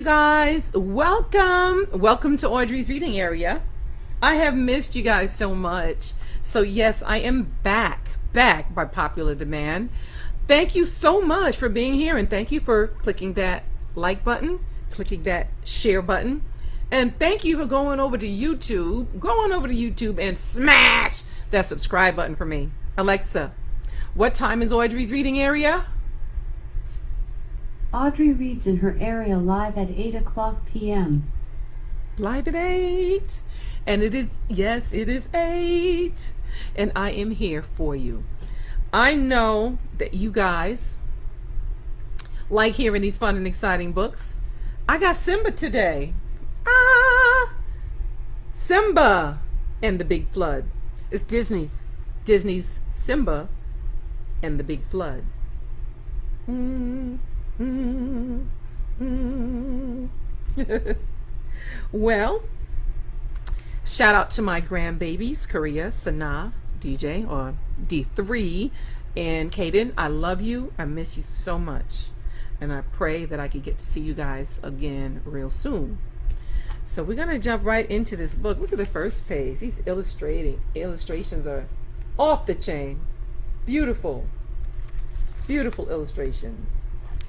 Guys, welcome to Audrey's reading area. I have missed you guys so much. So yes, I am back by popular demand. Thank you so much for being here, and thank you for clicking that like button, clicking that share button, and thank you for going over to YouTube and smash that subscribe button for me. Alexa, what time is Audrey's reading area? Audrey Reads in her area live at 8 o'clock p.m. Live at 8. And it is 8. And I am here for you. I know that you guys like hearing these fun and exciting books. I got Simba today. Simba and the Big Flood. It's Disney's Simba and the Big Flood. Well, shout out to my grandbabies, Korea, Sana, DJ, or D3, and Kaden. I love you. I miss you so much. And I pray that I could get to see you guys again real soon. So we're going to jump right into this book. Look at the first page. These illustrations are off the chain. Beautiful. Beautiful illustrations.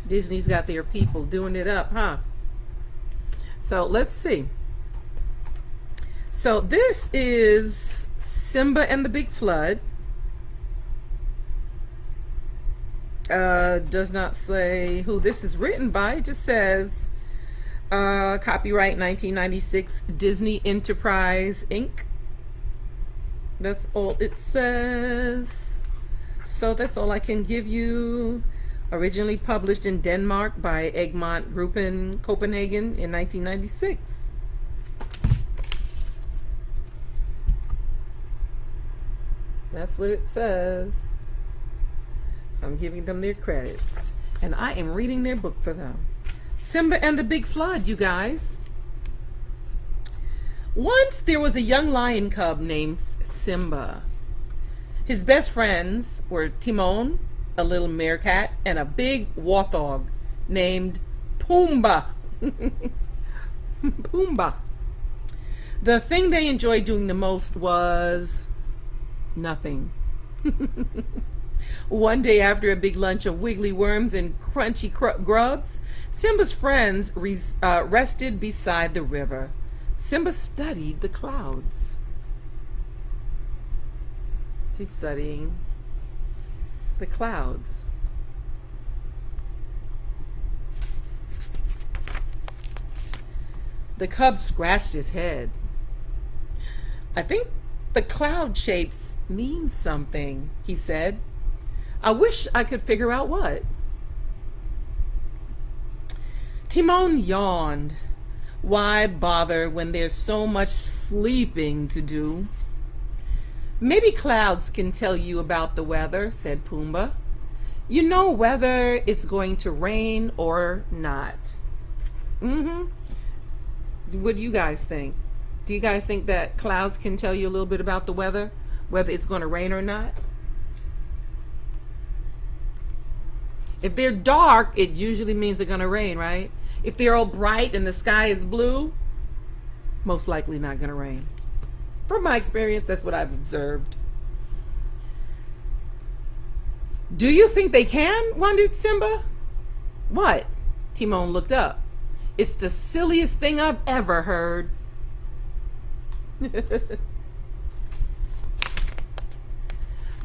Disney's got their people doing it up, huh? So let's see. So this is Simba and the Big Flood. Does not say who this is written by. It just says copyright 1996 Disney Enterprise Inc. That's all it says. So that's all I can give you. Originally published in Denmark by Egmont Group in Copenhagen in 1996. That's what it says. I'm giving them their credits. And I am reading their book for them. Simba and the Big Flood, you guys. Once there was a young lion cub named Simba. His best friends were Timon, a little meerkat, and a big warthog named Pumbaa. Pumbaa. The thing they enjoyed doing the most was nothing. One day, after a big lunch of wiggly worms and crunchy grubs, Simba's friends rested beside the river. Simba studied the clouds. She's studying the clouds. The cub scratched his head. I think the cloud shapes mean something, he said. I wish I could figure out what. Timon yawned. Why bother when there's so much sleeping to do? Maybe clouds can tell you about the weather, said Pumbaa. You know whether it's going to rain or not. What do you guys think? Do you guys think that clouds can tell you a little bit about the weather, whether it's going to rain or not? If they're dark, it usually means they're going to rain, right? If they're all bright and the sky is blue, most likely not going to rain. From my experience, that's what I've observed. Do you think they can? Wondered Simba. What? Timon looked up. It's the silliest thing I've ever heard. The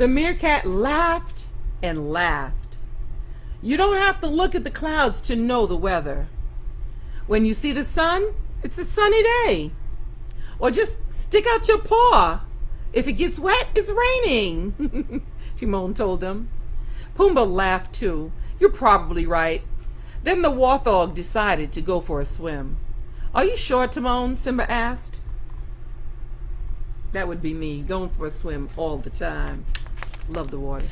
meerkat laughed and laughed. You don't have to look at the clouds to know the weather. When you see the sun, it's a sunny day. Or just stick out your paw. If it gets wet, it's raining. Timon told him. Pumbaa laughed too. You're probably right. Then the warthog decided to go for a swim. Are you sure, Timon? Simba asked. That would be me, going for a swim all the time. Love the water.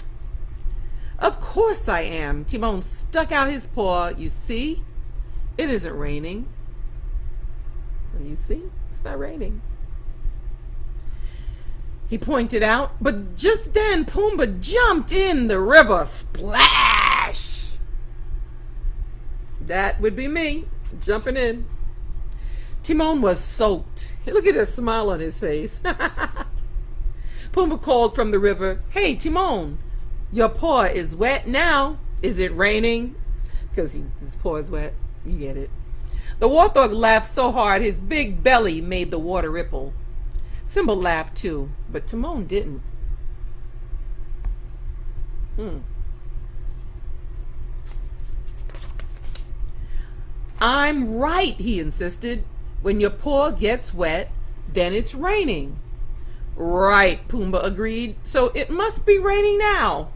Of course I am. Timon stuck out his paw. You see? It isn't raining. You see? It's not raining. He pointed out, but just then Pumbaa jumped in the river. Splash! That would be me. Jumping in. Timon was soaked. Look at the smile on his face. Pumbaa called from the river, "Hey, Timon, your paw is wet now. Is it raining?" Because his paw is wet. You get it. The warthog laughed so hard his big belly made the water ripple. Simba laughed too, but Timon didn't. "I'm right," he insisted. "When your paw gets wet, then it's raining." "Right," Pumbaa agreed. "So it must be raining now."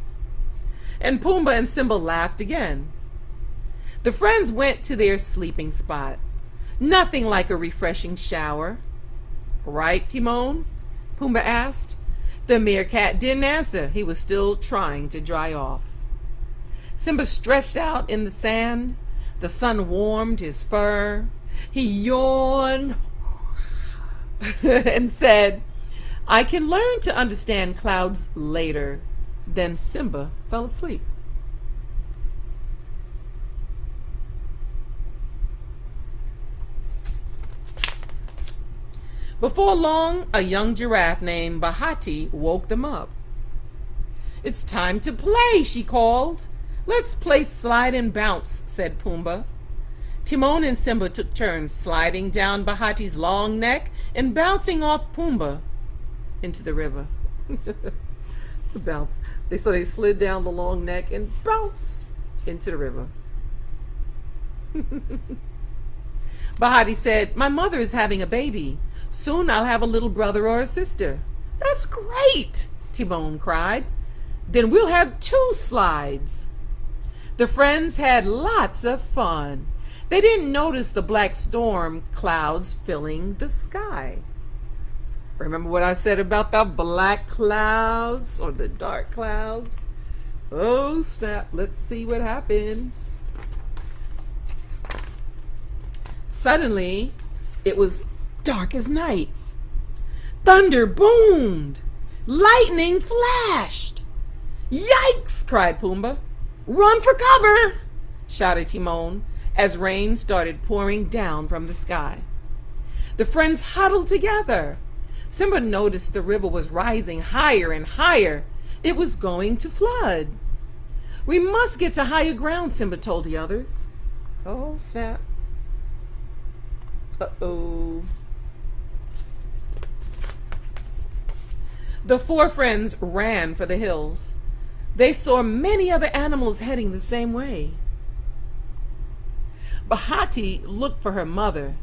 And Pumbaa and Simba laughed again. The friends went to their sleeping spot. Nothing like a refreshing shower. "Right, Timon?" Pumbaa asked. The meerkat didn't answer. He was still trying to dry off. Simba stretched out in the sand. The sun warmed his fur. He yawned and said, "I can learn to understand clouds later." Then Simba fell asleep. Before long, a young giraffe named Bahati woke them up. "It's time to play," she called. "Let's play slide and bounce," said Pumbaa. Timon and Simba took turns sliding down Bahati's long neck and bouncing off Pumbaa into the river. Bounce. So they slid down the long neck and bounced into the river. Bahati said, "My mother is having a baby. Soon I'll have a little brother or a sister." "That's great," Timon cried. "Then we'll have 2 slides." The friends had lots of fun. They didn't notice the black storm clouds filling the sky. Remember what I said about the black clouds or the dark clouds? Oh snap, let's see what happens. Suddenly, it was dark as night. Thunder boomed. Lightning flashed. "Yikes!" cried Pumbaa. "Run for cover!" shouted Timon as rain started pouring down from the sky. The friends huddled together. Simba noticed the river was rising higher and higher. It was going to flood. "We must get to higher ground," Simba told the others. Oh, snap. Uh-oh. The 4 friends ran for the hills. They saw many other animals heading the same way. Bahati looked for her mother,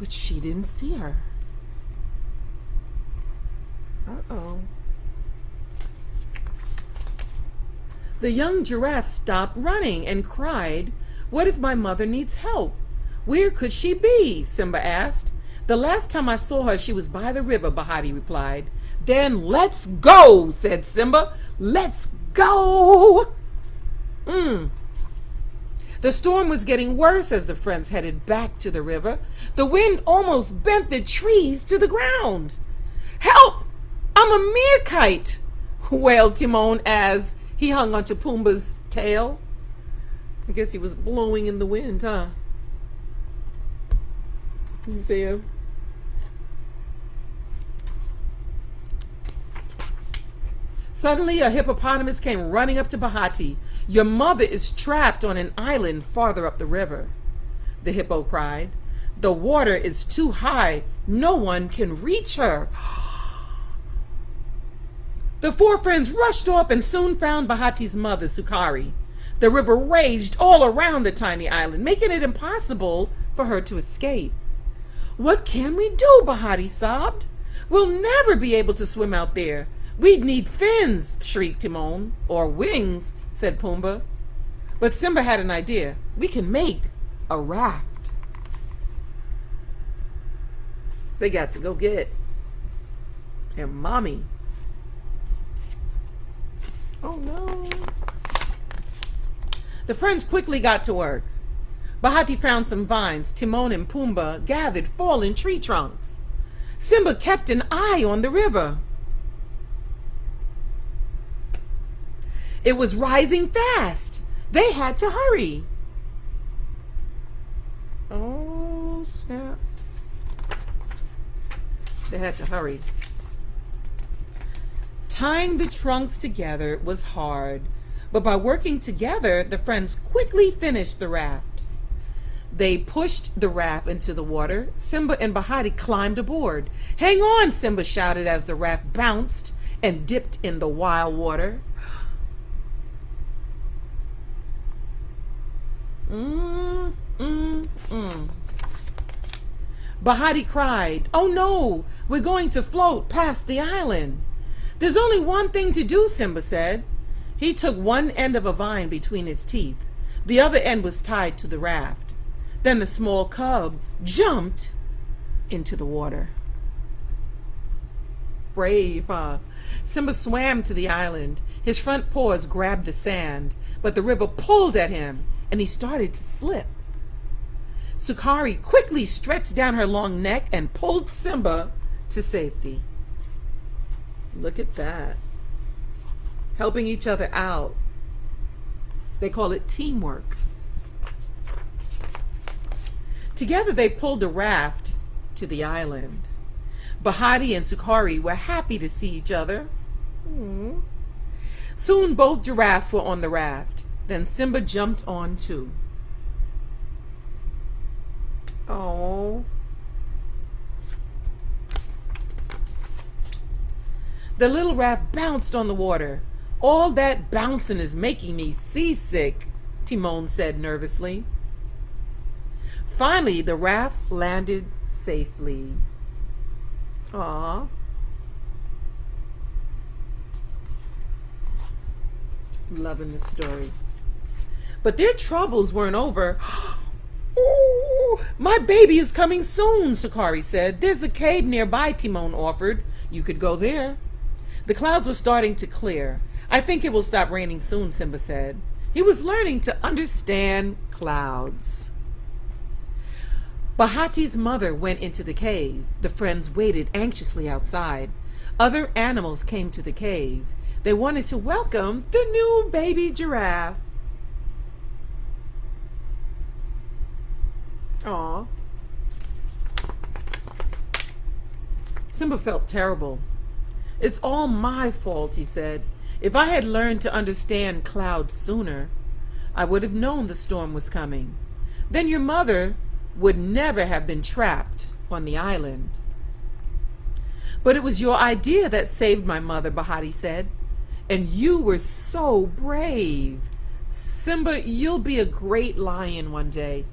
but she didn't see her. Uh-oh. The young giraffe stopped running and cried, "What if my mother needs help? Where could she be?" Simba asked. "The last time I saw her, she was by the river," Bahati replied. "Then let's go," said Simba. "Let's go." The storm was getting worse as the friends headed back to the river. The wind almost bent the trees to the ground. "Help! I'm a meerkat," wailed Timon as he hung onto Pumbaa's tail. I guess he was blowing in the wind, huh? You see him? Suddenly, a hippopotamus came running up to Bahati. "Your mother is trapped on an island farther up the river," the hippo cried. "The water is too high. No one can reach her." The 4 friends rushed off and soon found Bahati's mother, Sukari. The river raged all around the tiny island, making it impossible for her to escape. "What can we do?" Bahati sobbed. "We'll never be able to swim out there. We'd need fins," shrieked Timon. "Or wings," said Pumbaa. But Simba had an idea. "We can make a raft." They got to go get their mommy. Oh no. The friends quickly got to work. Bahati found some vines. Timon and Pumbaa gathered fallen tree trunks. Simba kept an eye on the river. It was rising fast. They had to hurry. Oh They had to hurry. Tying the trunks together was hard, but by working together, the friends quickly finished the raft. They pushed the raft into the water. Simba and Bahati climbed aboard. "Hang on," Simba shouted as the raft bounced and dipped in the wild water. Bahati cried, "Oh no, we're going to float past the island." "There's only one thing to do," Simba said. He took one end of a vine between his teeth. The other end was tied to the raft. Then the small cub jumped into the water. Brave, huh? Simba swam to the island. His front paws grabbed the sand, but the river pulled at him, and he started to slip. Sukari quickly stretched down her long neck and pulled Simba to safety. Look at that. Helping each other out. They call it teamwork. Together they pulled the raft to the island. Bahati and Sukari were happy to see each other. Soon both giraffes were on the raft. Then Simba jumped on too. Oh. The little raft bounced on the water. "All that bouncing is making me seasick," Timon said nervously. Finally, the raft landed safely. Aww. Loving the story. But their troubles weren't over. "Oh, my baby is coming soon," Sukari said. "There's a cave nearby," Timon offered. "You could go there." The clouds were starting to clear. "I think it will stop raining soon," Simba said. He was learning to understand clouds. Bahati's mother went into the cave. The friends waited anxiously outside. Other animals came to the cave. They wanted to welcome the new baby giraffe. Aww. Simba felt terrible. "It's all my fault," he said. "If I had learned to understand clouds sooner, I would have known the storm was coming. Then your mother would never have been trapped on the island." "But it was your idea that saved my mother," Bahati said. "And you were so brave. Simba, you'll be a great lion one day."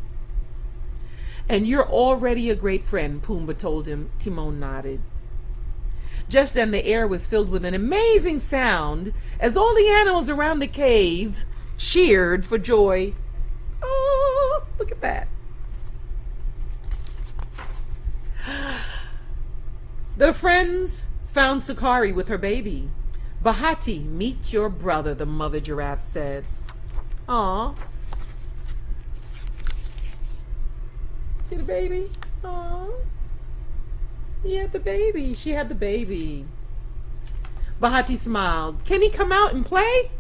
"And you're already a great friend," Pumbaa told him. Timon nodded. Just then the air was filled with an amazing sound as all the animals around the cave cheered for joy. Oh, look at that. The friends found Sukari with her baby. "Bahati, meet your brother," the mother giraffe said. Aw. See the baby? Aw. He had the baby. She had the baby. Bahati smiled. "Can he come out and play?"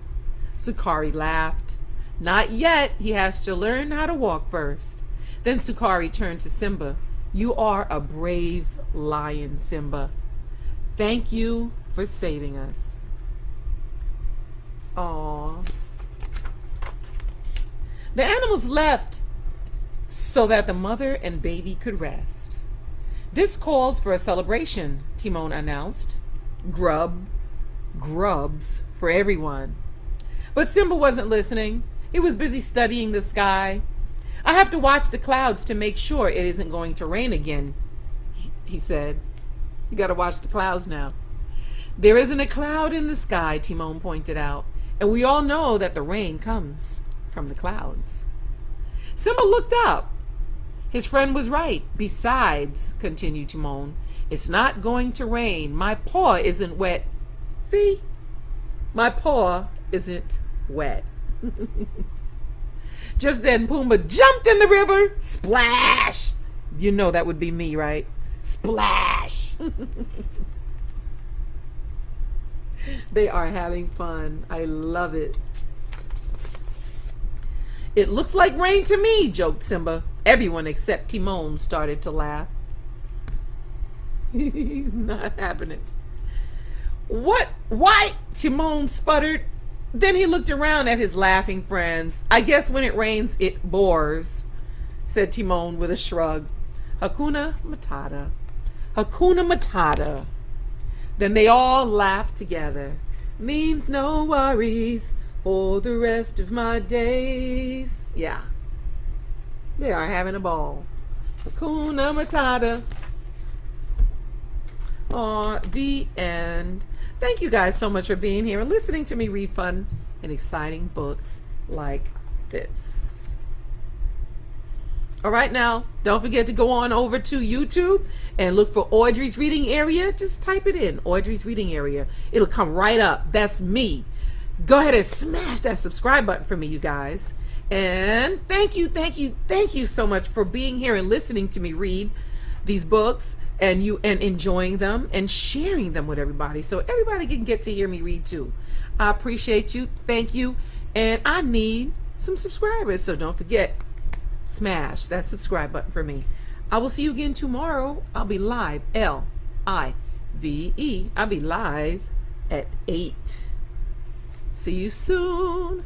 Sukari laughed. "Not yet. He has to learn how to walk first." Then Sukari turned to Simba. "You are a brave lion, Simba. Thank you for saving us." Aww. The animals left so that the mother and baby could rest. "This calls for a celebration," Timon announced. Grubs for everyone." But Simba wasn't listening. He was busy studying the sky. "I have to watch the clouds to make sure it isn't going to rain again," he said. "You got to watch the clouds now." "There isn't a cloud in the sky," Timon pointed out. "And we all know that the rain comes from the clouds." Simba looked up. His friend was right. "Besides," continued Timon, "it's not going to rain. My paw isn't wet. See? My paw isn't wet." Just then Pumbaa jumped in the river. Splash! You know that would be me, right? Splash! They are having fun. I love it. "It looks like rain to me," joked Simba. Everyone except Timon started to laugh. Not happening. What? Why? Timon sputtered. Then he looked around at his laughing friends. I guess when it rains, it bores, said Timon with a shrug. Hakuna Matata. Hakuna Matata. Then they all laughed together. Means no worries for the rest of my days. Yeah. They are having a ball. Hakuna Matata. Aw, the end. Thank you guys so much for being here and listening to me read fun and exciting books like this. All right, now, don't forget to go on over to YouTube and look for Audrey's Reading Area. Just type it in, Audrey's Reading Area. It'll come right up. That's me. Go ahead and smash that subscribe button for me, you guys. And thank you so much for being here and listening to me read these books and enjoying them and sharing them with everybody so everybody can get to hear me read too. I appreciate you. Thank you. And I need some subscribers, so don't forget, smash that subscribe button for me. I will see you again tomorrow. I'll be live, Live. I'll be live at 8. See you soon.